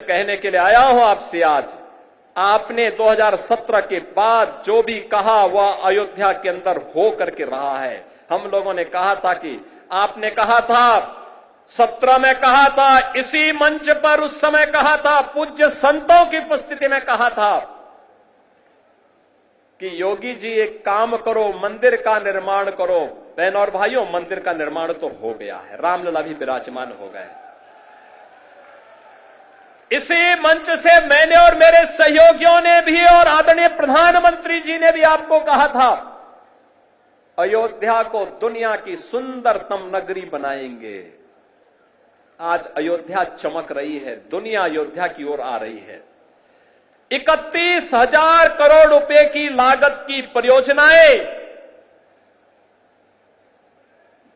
कहने के लिए आया हूं आपसे आज, आपने 2017 के बाद जो भी कहा वह अयोध्या के अंदर हो करके रहा है। हम लोगों ने कहा था कि आपने कहा था 17 में कहा था, इसी मंच पर उस समय कहा था, पूज्य संतों की उपस्थिति में कहा था कि योगी जी एक काम करो, मंदिर का निर्माण करो। बहन और भाइयों, मंदिर का निर्माण तो हो गया है, रामलला भी विराजमान हो गए। इसी मंच से मैंने और मेरे सहयोगियों ने भी और आदरणीय प्रधानमंत्री जी ने भी आपको कहा था, अयोध्या को दुनिया की सुंदरतम नगरी बनाएंगे। आज अयोध्या चमक रही है, दुनिया अयोध्या की ओर आ रही है। 31,000 करोड़ रुपए की लागत की परियोजनाएं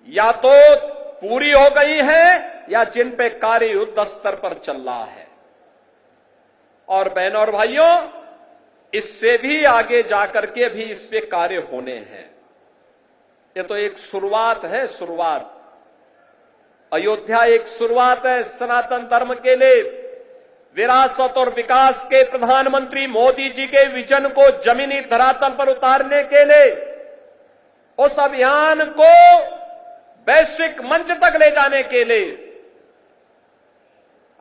या तो पूरी हो गई है या जिन पे कार्य युद्ध स्तर पर चल रहा है। और बहनों और भाइयों, इससे भी आगे जाकर के भी इस पे कार्य होने हैं। ये तो एक शुरुआत है, शुरुआत। अयोध्या एक शुरुआत है सनातन धर्म के लिए। विरासत और विकास के प्रधानमंत्री मोदी जी के विजन को जमीनी धरातल पर उतारने के लिए, उस अभियान को वैश्विक मंच तक ले जाने के लिए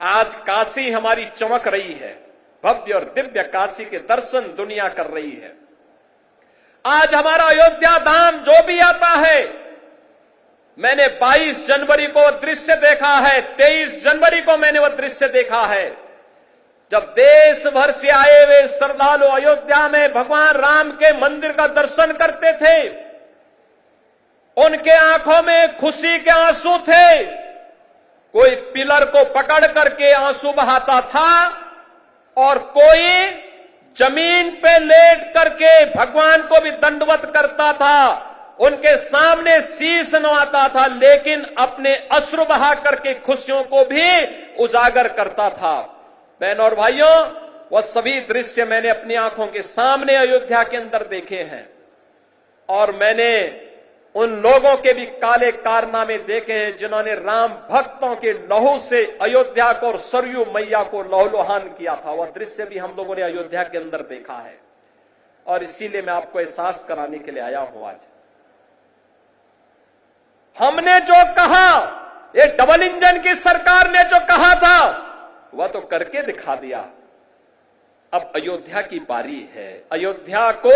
आज काशी हमारी चमक रही है। भव्य और दिव्य काशी के दर्शन दुनिया कर रही है। आज हमारा अयोध्या धाम जो भी आता है, मैंने 22 जनवरी को दृश्य देखा है, 23 जनवरी को मैंने वह दृश्य देखा है, जब देश भर से आए हुए श्रद्धालु अयोध्या में भगवान राम के मंदिर का दर्शन करते थे। उनके आंखों में खुशी के आंसू थे। कोई पिलर को पकड़ करके आंसू बहाता था और कोई जमीन पे लेट करके भगवान को भी दंडवत करता था। उनके सामने शीश नवाता था, लेकिन अपने अश्रु बहा करके खुशियों को भी उजागर करता था। बहनों और भाइयों, वह सभी दृश्य मैंने अपनी आंखों के सामने अयोध्या के अंदर देखे हैं। और मैंने उन लोगों के भी काले कारनामे देखे हैं जिन्होंने राम भक्तों के लहू से अयोध्या को और सरयू मैया को लहूलुहान किया था। वह दृश्य भी हम लोगों ने अयोध्या के अंदर देखा है। और इसीलिए मैं आपको एहसास कराने के लिए आया हूं आज। हमने जो कहा, ये डबल इंजन की सरकार ने जो कहा था, वह तो करके दिखा दिया। अब अयोध्या की बारी है। अयोध्या को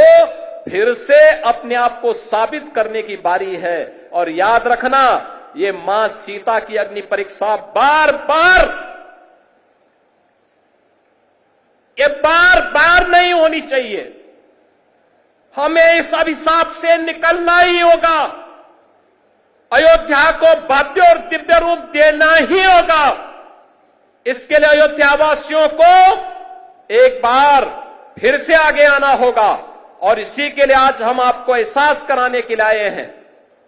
फिर से अपने आप को साबित करने की बारी है। और याद रखना, ये मां सीता की अग्नि परीक्षा बार बार नहीं होनी चाहिए। हमें इस अभिशाप से निकलना ही होगा। अयोध्या को भव्य और दिव्य रूप देना ही होगा। इसके लिए अयोध्यावासियों को एक बार फिर से आगे आना होगा। और इसी के लिए आज हम आपको एहसास कराने के लिए आए हैं